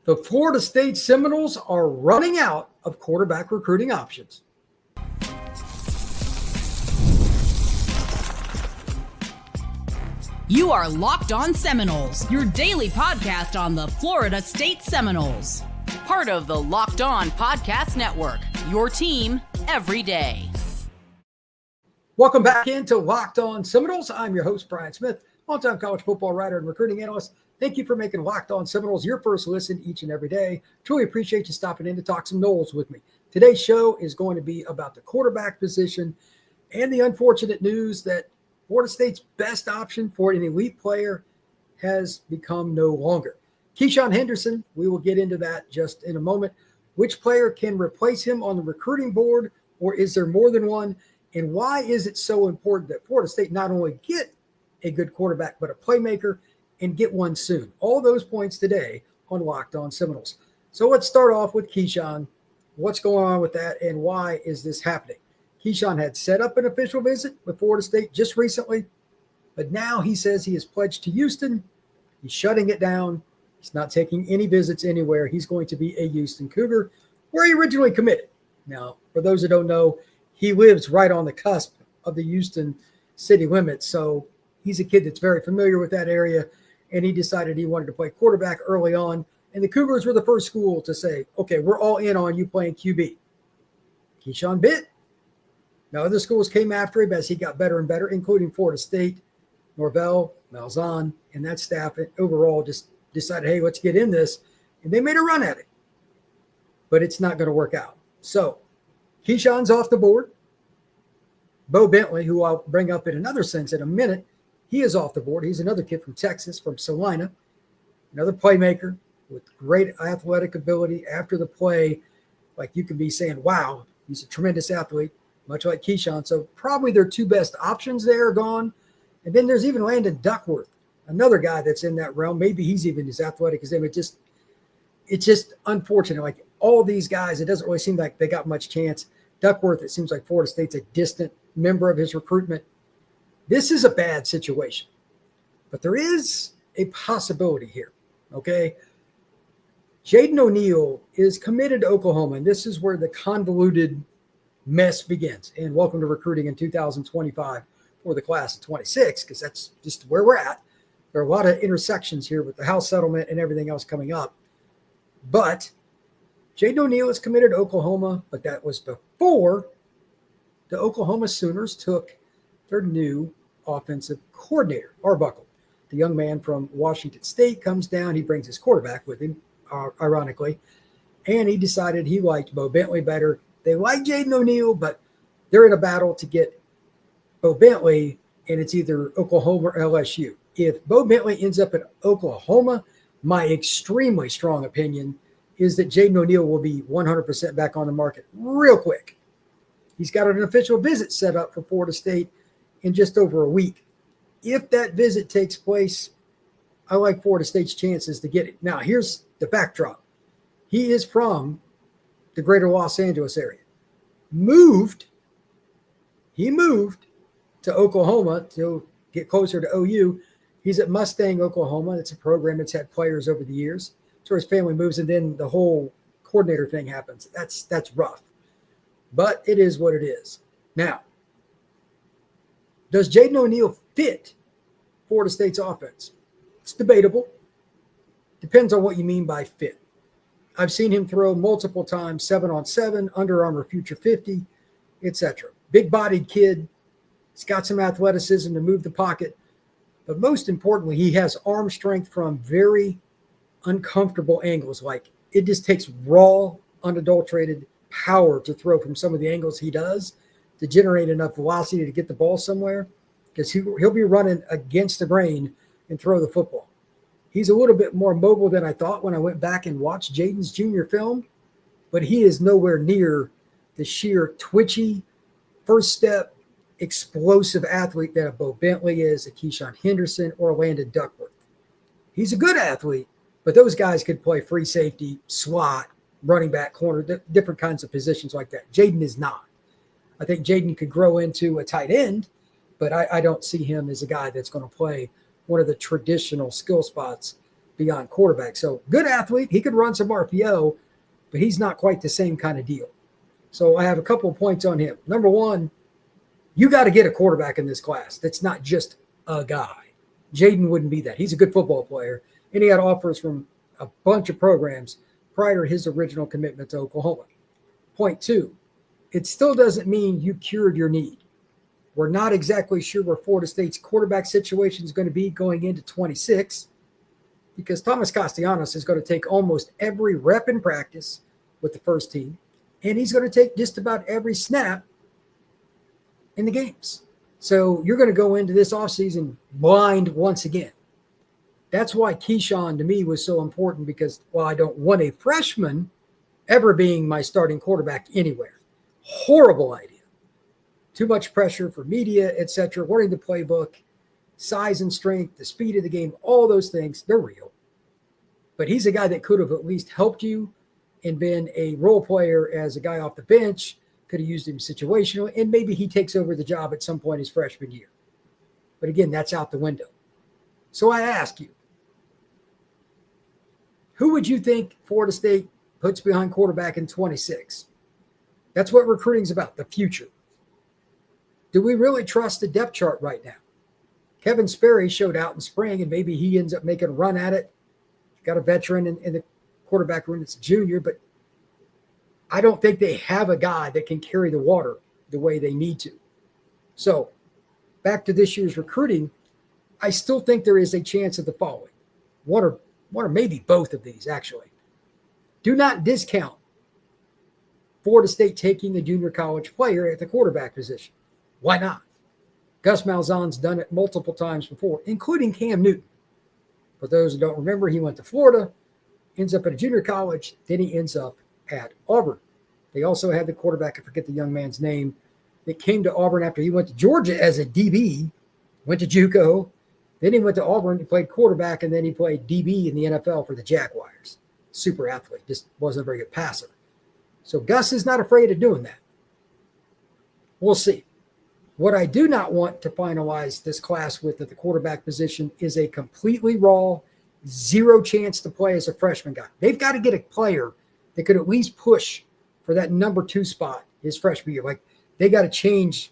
The Florida State Seminoles are running out of quarterback recruiting options. You are Locked On Seminoles, your daily podcast on the Florida State Seminoles. Part of the Locked On Podcast Network, your team every day. Welcome back into Locked On Seminoles. I'm your host, Brian Smith, longtime college football writer and recruiting analyst. Thank you for making Locked On Seminoles your first listen each and every day. Truly appreciate you stopping in to talk some Noles with me. Today's show is going to be about the quarterback position and the unfortunate news that Florida State's best option for an elite player has become no longer. Keisean Henderson, we will get into that just in a moment. Which player can replace him on the recruiting board, or is there more than one? And why is it so important that Florida State not only get a good quarterback, but a playmaker, and get one soon? All those points today on Locked On Seminoles. So let's start off with Keisean. What's going on with that, and why is this happening? Keisean had set up an official visit with Florida State just recently, but now he says he is pledged to Houston. He's shutting it down. He's not taking any visits anywhere. He's going to be a Houston Cougar, where he originally committed. Now, for those that don't know, he lives right on the cusp of the Houston city limits, so he's a kid that's very familiar with that area, and he decided he wanted to play quarterback early on, and the Cougars were the first school to say, okay, we're all in on you playing QB. Keisean bit. Now, other schools came after him as he got better and better, including Florida State, Norvell, Malzahn, and that staff overall just decided, hey, let's get in this, and they made a run at it. But it's not going to work out. So, Keisean's off the board. Bo Bentley, who I'll bring up in another sense in a minute, he is off the board. He's another kid from Texas, from Salina, another playmaker with great athletic ability after the play. Like, you can be saying, wow, he's a tremendous athlete, much like Keisean. So probably their two best options there are gone. And then there's even Landon Duckworth, another guy that's in that realm. Maybe he's even as athletic as him. It's just unfortunate. Like, all these guys, it doesn't really seem like they got much chance. Duckworth, it seems like Florida State's a distant member of his recruitment. This is a bad situation, but there is a possibility here, okay? Jaden O'Neal is committed to Oklahoma, and this is where the convoluted mess begins. And welcome to recruiting in 2025 for the class of 26, because that's just where we're at. There are a lot of intersections here with the house settlement and everything else coming up. But Jaden O'Neal is committed to Oklahoma, but that was before the Oklahoma Sooners took their new offensive coordinator, Arbuckle. The young man from Washington State comes down. He brings his quarterback with him, ironically, and he decided he liked Bo Bentley better. They like Jaden O'Neal, but they're in a battle to get Bo Bentley, and it's either Oklahoma or LSU. If Bo Bentley ends up at Oklahoma, my extremely strong opinion is that Jaden O'Neal will be 100% back on the market real quick. He's got an official visit set up for Florida State in just over a week. If that visit takes place, I like Florida State's chances to get it. Now, here's the backdrop. He is from the greater Los Angeles area. He moved to Oklahoma to get closer to OU. He's at Mustang, Oklahoma. It's a program that's had players over the years. So his family moves, and then the whole coordinator thing happens. That's rough. But it is what it is. Now, does Jaden O'Neal fit Florida State's offense? It's debatable. Depends on what you mean by fit. I've seen him throw multiple times, 7-on-7, Under Armour Future 50, etc. Big-bodied kid. He's got some athleticism to move the pocket. But most importantly, he has arm strength from very uncomfortable angles. Like, it just takes raw, unadulterated power to throw from some of the angles he does to generate enough velocity to get the ball somewhere, because he'll be running against the grain and throw the football. He's a little bit more mobile than I thought when I went back and watched Jaden's junior film, but he is nowhere near the sheer twitchy, first step, explosive athlete that a Bo Bentley is, a Keisean Henderson, or a Landon Duckworth. He's a good athlete, but those guys could play free safety, slot, running back, corner, different kinds of positions like that. Jaden is not. I think Jaden could grow into a tight end, but I don't see him as a guy that's going to play one of the traditional skill spots beyond quarterback. So good athlete. He could run some RPO, but he's not quite the same kind of deal. So I have a couple of points on him. Number one, you got to get a quarterback in this class that's not just a guy. Jaden wouldn't be that. He's a good football player, and he had offers from a bunch of programs prior to his original commitment to Oklahoma. Point two, it still doesn't mean you cured your need. We're not exactly sure where Florida State's quarterback situation is going to be going into 26 because Thomas Castellanos is going to take almost every rep in practice with the first team, and he's going to take just about every snap in the games. So you're going to go into this offseason blind once again. That's why Keisean to me was so important because while I don't want a freshman ever being my starting quarterback anywhere, horrible idea. Too much pressure for media, etc. Learning the playbook, size and strength, the speed of the game, all those things, they're real. But he's a guy that could have at least helped you and been a role player as a guy off the bench, could have used him situationally, and maybe he takes over the job at some point his freshman year. But again, that's out the window. So I ask you, who would you think Florida State puts behind quarterback in 26? That's what recruiting's about, the future. Do we really trust the depth chart right now? Kevin Sperry showed out in spring, and maybe he ends up making a run at it. Got a veteran in the quarterback room that's a junior, but I don't think they have a guy that can carry the water the way they need to. So back to this year's recruiting, I still think there is a chance of the following. One or maybe both of these, actually. Do not discount Florida State taking a junior college player at the quarterback position. Why not? Gus Malzahn's done it multiple times before, including Cam Newton. For those who don't remember, he went to Florida, ends up at a junior college, then he ends up at Auburn. They also had the quarterback, I forget the young man's name, that came to Auburn after he went to Georgia as a DB, went to JUCO, then he went to Auburn, he played quarterback, and then he played DB in the NFL for the Jaguars. Super athlete, just wasn't a very good passer. So Gus is not afraid of doing that. We'll see. What I do not want to finalize this class with at the quarterback position is a completely raw, zero chance to play as a freshman guy. They've got to get a player that could at least push for that number 2 spot his freshman year. Like, they got to change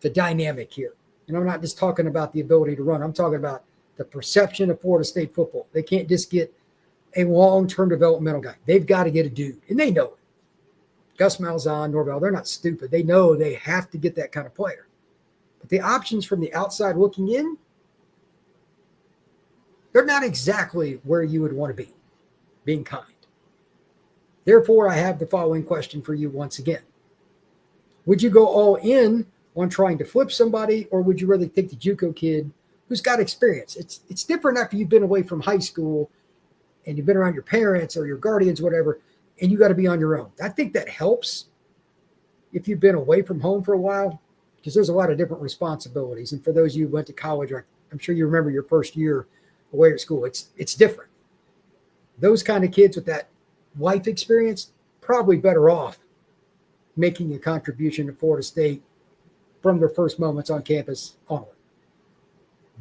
the dynamic here. And I'm not just talking about the ability to run. I'm talking about the perception of Florida State football. They can't just get a long-term developmental guy. They've got to get a dude, and they know it. Gus Malzahn, Norvell, they're not stupid. They know they have to get that kind of player. But the options from the outside looking in, they're not exactly where you would want to be, being kind. Therefore, I have the following question for you once again. Would you go all in on trying to flip somebody, or would you rather take the JUCO kid who's got experience? It's different after you've been away from high school and you've been around your parents or your guardians, whatever, and you got to be on your own. I think that helps if you've been away from home for a while, because there's a lot of different responsibilities. And for those of you who went to college, I'm sure you remember your first year away at school. It's different. Those kind of kids with that life experience, probably better off making a contribution to Florida State from their first moments on campus onward.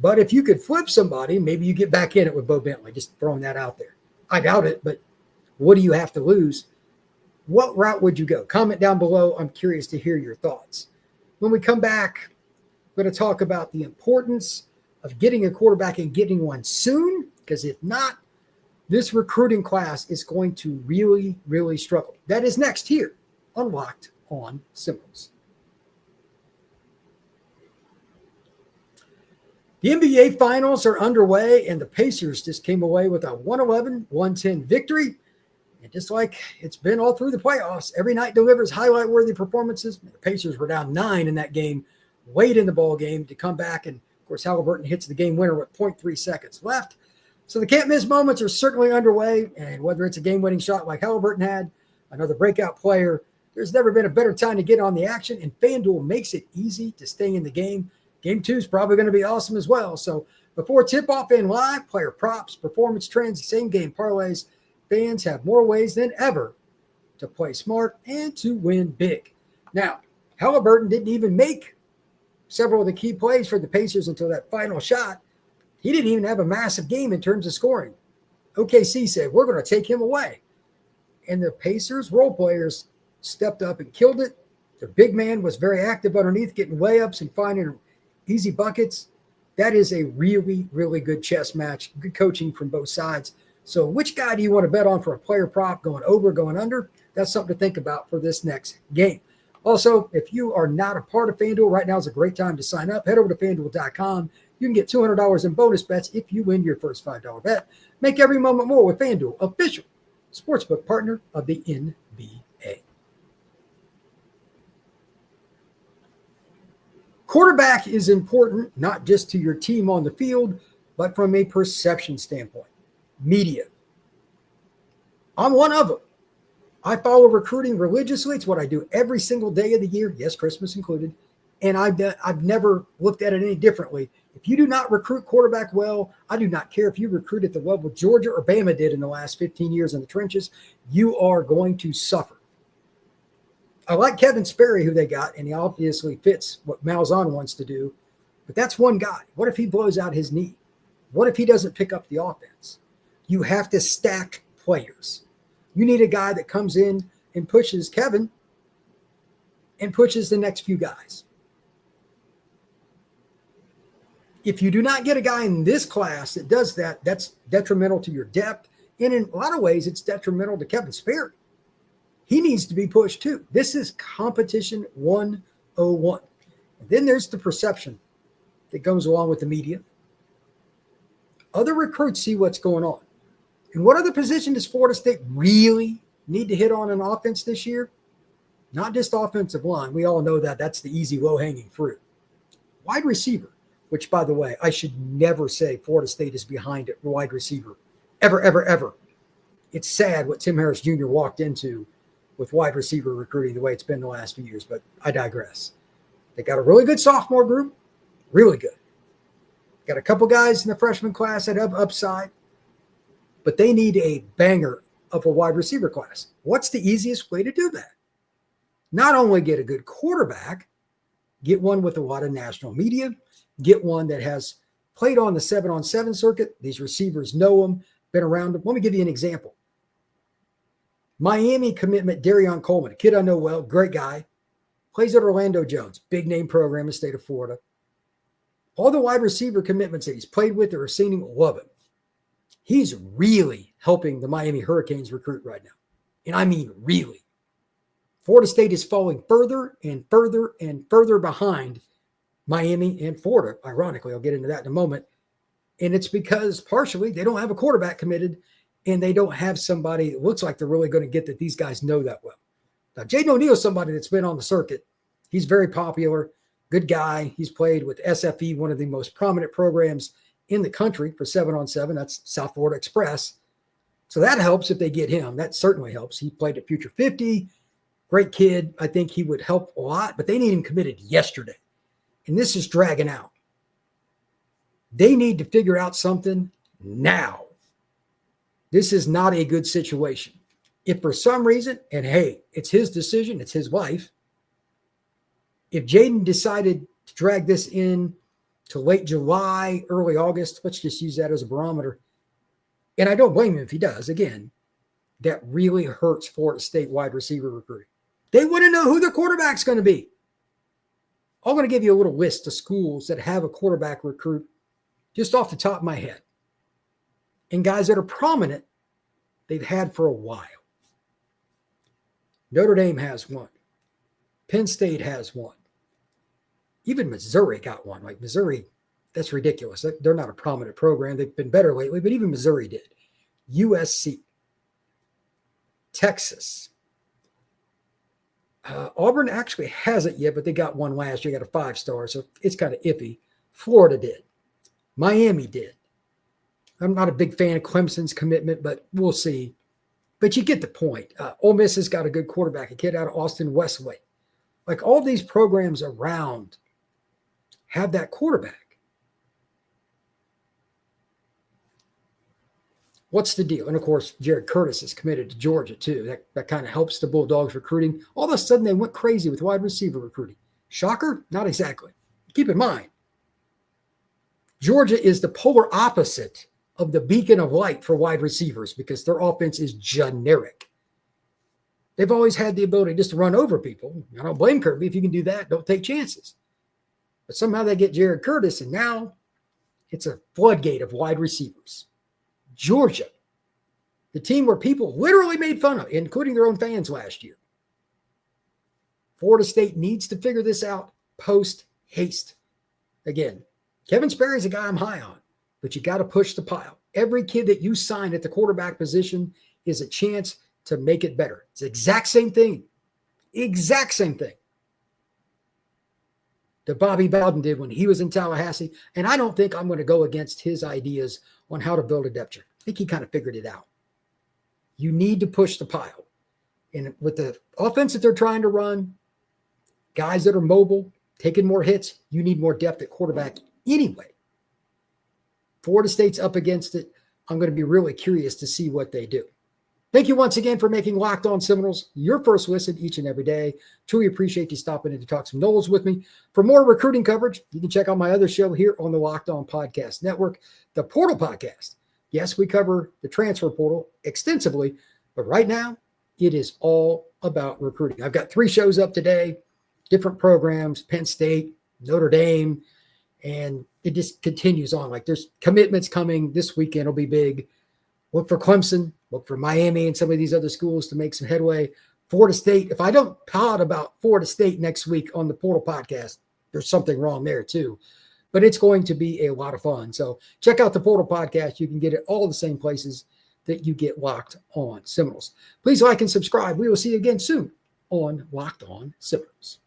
But if you could flip somebody, maybe you get back in it with Bo Bentley, just throwing that out there. I doubt it, but what do you have to lose? What route would you go? Comment down below. I'm curious to hear your thoughts. When we come back, we're going to talk about the importance of getting a quarterback and getting one soon, because if not, this recruiting class is going to really, really struggle. That is next here on Locked on Seminoles. The NBA Finals are underway, and the Pacers just came away with a 111-110 victory. And just like it's been all through the playoffs, every night delivers highlight-worthy performances. The Pacers were down 9 in that game, late in the ball game to come back. And, of course, Halliburton hits the game winner with 0.3 seconds left. So the can't-miss moments are certainly underway. And whether it's a game-winning shot like Halliburton had, another breakout player, there's never been a better time to get on the action. And FanDuel makes it easy to stay in the game. Game 2 is probably going to be awesome as well. So before tip-off and live, player props, performance trends, same-game parlays, fans have more ways than ever to play smart and to win big. Now, Halliburton didn't even make several of the key plays for the Pacers until that final shot. He didn't even have a massive game in terms of scoring. OKC said, we're going to take him away. And the Pacers role players stepped up and killed it. Their big man was very active underneath, getting layups and finding easy buckets. That is a really, really good chess match. Good coaching from both sides. So which guy do you want to bet on for a player prop, going over, going under? That's something to think about for this next game. Also, if you are not a part of FanDuel, right now is a great time to sign up. Head over to FanDuel.com. You can get $200 in bonus bets if you win your first $5 bet. Make every moment more with FanDuel, official sportsbook partner of the NBA. Quarterback is important, not just to your team on the field, but from a perception standpoint. Media. I'm one of them. I follow recruiting religiously. It's what I do every single day of the year. Yes, Christmas included. And I've never looked at it any differently. If you do not recruit quarterback well, I do not care if you recruit at the level Georgia or Bama did in the last 15 years in the trenches, you are going to suffer. I like Kevin Sperry, who they got, and he obviously fits what Malzahn wants to do. But that's one guy. What if he blows out his knee? What if he doesn't pick up the offense? You have to stack players. You need a guy that comes in and pushes Kevin and pushes the next few guys. If you do not get a guy in this class that does that, that's detrimental to your depth. And in a lot of ways, it's detrimental to Kevin Sperry. He needs to be pushed too. This is competition 101. And then there's the perception that goes along with the media. Other recruits see what's going on. And what other position does Florida State really need to hit on in offense this year? Not just offensive line. We all know that. That's the easy, low-hanging fruit. Wide receiver, which, by the way, I should never say Florida State is behind at wide receiver. Ever, ever, ever. It's sad what Tim Harris Jr. walked into with wide receiver recruiting the way it's been the last few years, but I digress. They got a really good sophomore group, really good. Got a couple guys in the freshman class that have upside, but they need a banger of a wide receiver class. What's the easiest way to do that? Not only get a good quarterback, get one with a lot of national media, get one that has played on the 7-on-7 circuit. These receivers know them, been around them. Let me give you an example. Miami commitment, Darion Coleman, a kid I know well, great guy, plays at Orlando Jones, big name program in the state of Florida. All the wide receiver commitments that he's played with or seen him, love him. He's really helping the Miami Hurricanes recruit right now. And I mean really. Florida State is falling further and further and further behind Miami and Florida. Ironically, I'll get into that in a moment. And it's because partially they don't have a quarterback committed and they don't have somebody that looks like they're really going to get that these guys know that well. Now, Jaden ONeal is somebody that's been on the circuit. He's very popular, good guy. He's played with SFE, one of the most prominent programs in the country for 7-on-7. That's South Florida Express. So that helps if they get him. That certainly helps. He played at Future 50. Great kid. I think he would help a lot, but they need him committed yesterday. And this is dragging out. They need to figure out something now. This is not a good situation. If for some reason, and hey, it's his decision, it's his life. If Jaden decided to drag this in to late July, early August, let's just use that as a barometer. And I don't blame him if he does. Again, that really hurts Florida State wide receiver recruiting. They want to know who their quarterback's going to be. I'm going to give you a little list of schools that have a quarterback recruit just off the top of my head. And guys that are prominent, they've had for a while. Notre Dame has one. Penn State has one. Even Missouri got one. Like Missouri, that's ridiculous. They're not a prominent program. They've been better lately, but even Missouri did. USC. Texas. Auburn actually hasn't yet, but they got one last year. Got a 5-star, so it's kind of iffy. Florida did. Miami did. I'm not a big fan of Clemson's commitment, but we'll see. But you get the point. Ole Miss has got a good quarterback, a kid out of Austin Westlake. Like all these programs around have that quarterback. What's the deal? And, of course, Jared Curtis is committed to Georgia, too. That kind of helps the Bulldogs recruiting. All of a sudden, they went crazy with wide receiver recruiting. Shocker? Not exactly. Keep in mind, Georgia is the polar opposite of the beacon of light for wide receivers because their offense is generic. They've always had the ability just to run over people. I don't blame Kirby. If you can do that, don't take chances. But somehow they get Jared Curtis, and now it's a floodgate of wide receivers. Georgia, the team where people literally made fun of, including their own fans last year. Florida State needs to figure this out post-haste. Again, Kevin Sperry's a guy I'm high on, but you got to push the pile. Every kid that you sign at the quarterback position is a chance to make it better. It's the exact same thing. Exact same thing that Bobby Bowden did when he was in Tallahassee. And I don't think I'm going to go against his ideas on how to build a depth chart. I think he kind of figured it out. You need to push the pile. And with the offense that they're trying to run, guys that are mobile, taking more hits, you need more depth at quarterback anyway. Florida State's up against it. I'm going to be really curious to see what they do. Thank you once again for making Locked On Seminoles your first listen each and every day. Truly appreciate you stopping in to talk some Noles with me. For more recruiting coverage, you can check out my other show here on the Locked On Podcast Network, the Portal Podcast. Yes, we cover the transfer portal extensively, but right now it is all about recruiting. I've got 3 shows up today, different programs, Penn State, Notre Dame, and it just continues on. Like there's commitments coming this weekend. Will be big. Look for Clemson, look for Miami and some of these other schools to make some headway. Florida State, if I don't pod about Florida State next week on the Portal Podcast, there's something wrong there too. But it's going to be a lot of fun. So check out the Portal Podcast. You can get it all the same places that you get Locked On Seminoles. Please like and subscribe. We will see you again soon on Locked On Seminoles.